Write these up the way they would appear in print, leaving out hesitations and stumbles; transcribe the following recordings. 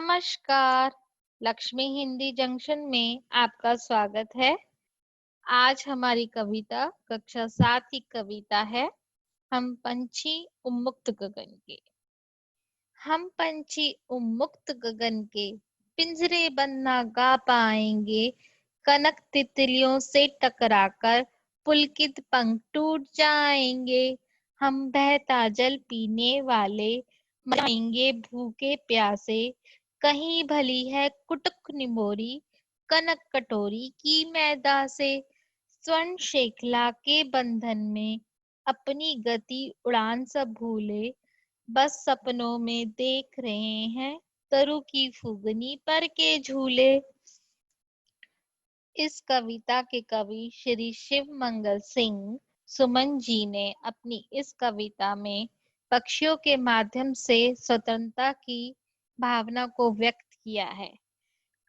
नमस्कार, लक्ष्मी हिंदी जंक्शन में आपका स्वागत है। आज हमारी कविता कक्षा 7 की कविता है हम पंछी उन्मुक्त गगन के। हम पंछी उन्मुक्त गगन के पिंजरे बंद ना गा पाएंगे। कनक तितलियों से टकराकर पुलकित पंख टूट जाएंगे। हम बहता जल पीने वाले मर जाएंगे भूखे प्यासे। कहीं भली है कुटुक निमोरी कनक कटोरी की मैदा से। स्वर्ण श्रृंखला के बंधन में अपनी गति उड़ान सब भूले। बस सपनों में देख रहे हैं तरु की फुगनी पर के झूले। इस कविता के कवि श्री शिव मंगल सिंह सुमन जी ने अपनी इस कविता में पक्षियों के माध्यम से स्वतंत्रता की भावना को व्यक्त किया है।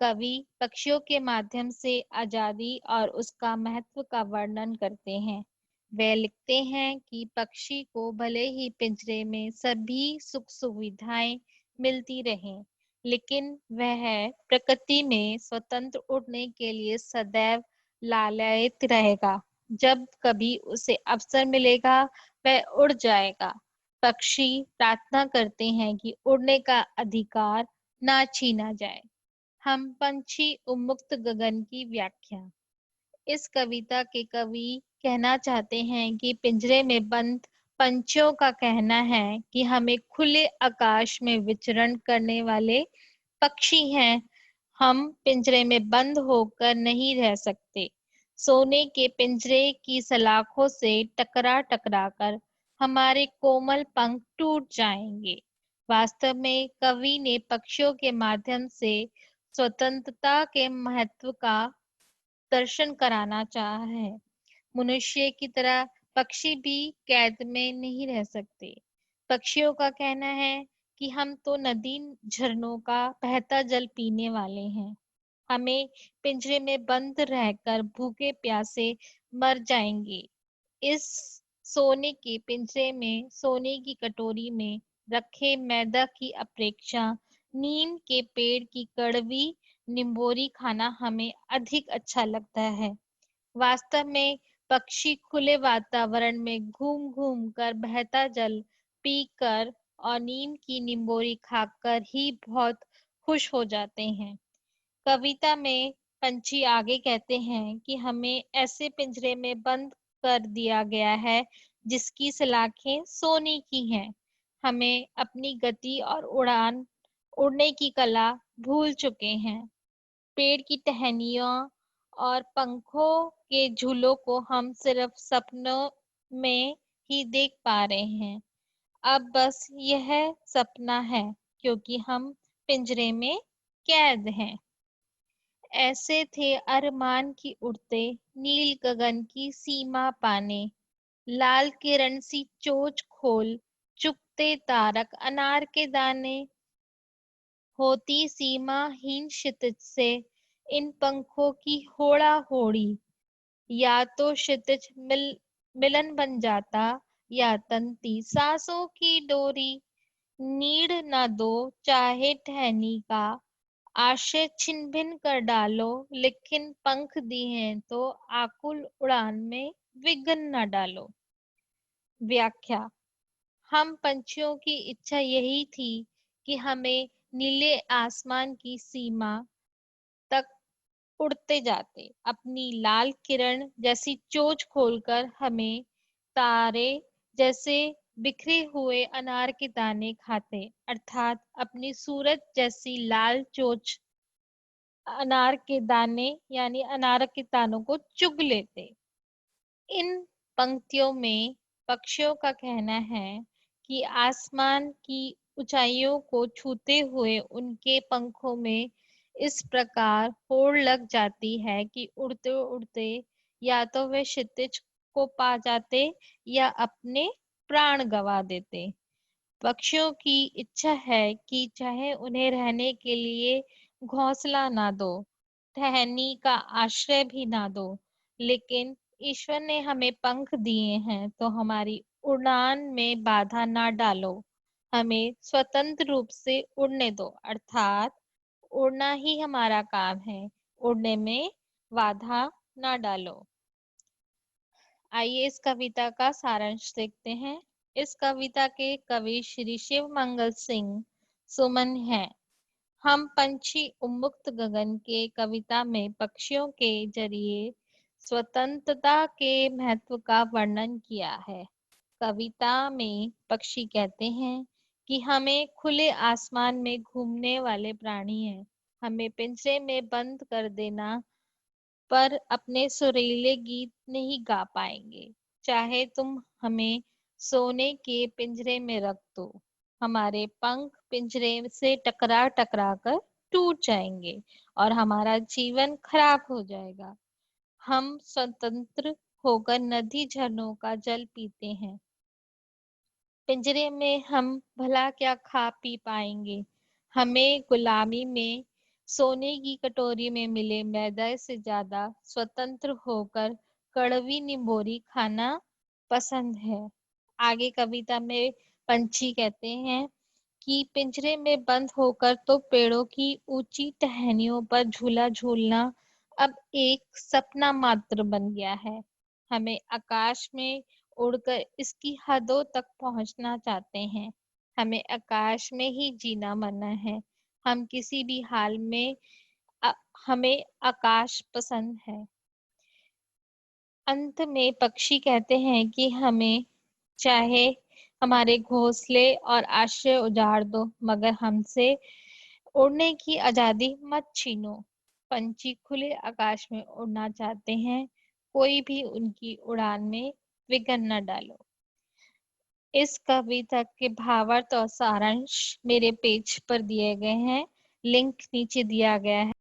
कवि पक्षियों के माध्यम से आजादी और उसका महत्व का वर्णन करते हैं। वे लिखते हैं कि पक्षी को भले ही पिंजरे में सभी सुख सुविधाएं मिलती रहें, लेकिन वह प्रकृति में स्वतंत्र उड़ने के लिए सदैव लालायित रहेगा। जब कभी उसे अवसर मिलेगा, वह उड़ जाएगा। पक्षी प्रार्थना करते हैं कि उड़ने का अधिकार ना छीना जाए। हम पंछी उन्मुक्त गगन की व्याख्या। इस कविता के कवि कहना चाहते हैं कि पिंजरे में बंद पंछियों का कहना है कि हमें खुले आकाश में विचरण करने वाले पक्षी हैं। हम पिंजरे में बंद होकर नहीं रह सकते। सोने के पिंजरे की सलाखों से टकरा टकरा कर हमारे कोमल पंख टूट जाएंगे। वास्तव में कवि ने पक्षियों के माध्यम से स्वतंत्रता के महत्व का दर्शन कराना चाहा है। मनुष्य की तरह पक्षी भी कैद में नहीं रह सकते। पक्षियों का कहना है कि हम तो नदी झरनों का बहता जल पीने वाले हैं। हमें पिंजरे में बंद रहकर भूखे प्यासे मर जाएंगे। इस सोने के पिंजरे में सोने की कटोरी में रखे मैदा की अपेक्षा नीम के पेड़ की कड़वी निम्बोरी खाना हमें अधिक अच्छा लगता है। वास्तव में पक्षी खुले वातावरण में घूम घूम कर बहता जल पीकर और नीम की निम्बोरी खाकर ही बहुत खुश हो जाते हैं। कविता में पंछी आगे कहते हैं कि हमें ऐसे पिंजरे में बंद कर दिया गया है जिसकी सलाखें सोने की हैं। हमें अपनी गति और उड़ने की कला भूल चुके हैं। पेड़ की टहनियों और पंखों के झूलों को हम सिर्फ सपनों में ही देख पा रहे हैं। अब बस यह सपना है, क्योंकि हम पिंजरे में कैद हैं। ऐसे थे अरमान की उड़ते नील गगन की सीमा पाने। लाल किरण सी चोंच खोल चुगते तारक अनार के दाने। होती सीमाहीन क्षितिज से इन पंखों की होड़ा होड़ी। या तो क्षितिज मिलन बन जाता या तंती सांसों की डोरी। नीड़ न दो चाहे टहनी का आशय छिन भिन कर डालो, लेकिन पंख दिए हैं तो आकुल उड़ान में विघ्न न डालो। व्याख्या। हम पंछियों की इच्छा यही थी कि हमें नीले आसमान की सीमा तक उड़ते जाते, अपनी लाल किरण जैसी चोंच खोलकर हमें तारे जैसे बिखरे हुए अनार के दाने खाते, अर्थात अपनी सूरज जैसी लाल चोंच अनार के दाने यानी अनार के दानों को चुग लेते। इन पंक्तियों में पक्षियों का कहना है कि आसमान की ऊंचाइयों को छूते हुए उनके पंखों में इस प्रकार होड़ लग जाती है कि उड़ते उड़ते या तो वे क्षितिज को पा जाते या अपने प्राण गंवा देते। पक्षियों की इच्छा है कि चाहे उन्हें रहने के लिए घोंसला ना दो, ठहनी का आश्रय भी ना दो, लेकिन ईश्वर ने हमें पंख दिए हैं तो हमारी उड़ान में बाधा ना डालो। हमें स्वतंत्र रूप से उड़ने दो, अर्थात उड़ना ही हमारा काम है, उड़ने में बाधा ना डालो। आइए इस कविता का सारांश देखते हैं। इस कविता के कवि श्री शिव मंगल सिंह सुमन हैं। हम पंछी उन्मुक्त गगन के कविता में पक्षियों के जरिए स्वतंत्रता के महत्व का वर्णन किया है। कविता में पक्षी कहते हैं कि हमें खुले आसमान में घूमने वाले प्राणी हैं। हमें पिंजरे में बंद कर देना पर अपने सुरीले गीत नहीं गा पाएंगे। चाहे तुम हमें सोने के पिंजरे में रख दो, हमारे पंख पिंजरे से टकरा टकरा कर टूट जाएंगे और हमारा जीवन खराब हो जाएगा। हम स्वतंत्र होकर नदी झरनों का जल पीते हैं। पिंजरे में हम भला क्या खा पी पाएंगे। हमें गुलामी में सोने की कटोरी में मिले मैदे से ज्यादा स्वतंत्र होकर कड़वी निम्बोरी खाना पसंद है। आगे कविता में पंछी कहते हैं कि पिंजरे में बंद होकर तो पेड़ों की ऊंची टहनियों पर झूला झूलना अब एक सपना मात्र बन गया है। हमें आकाश में उड़कर इसकी हदों तक पहुंचना चाहते हैं। हमें आकाश में ही जीना मरना है। हम किसी भी हाल में अ, हमें आकाश पसंद है। अंत में पक्षी कहते हैं कि हमें चाहे हमारे घोंसले और आश्रय उजाड़ दो, मगर हमसे उड़ने की आजादी मत छीनो। पंछी खुले आकाश में उड़ना चाहते हैं, कोई भी उनकी उड़ान में विघ्न न डालो। इस कविता के भावार्थ और सारांश मेरे पेज पर दिए गए हैं। लिंक नीचे दिया गया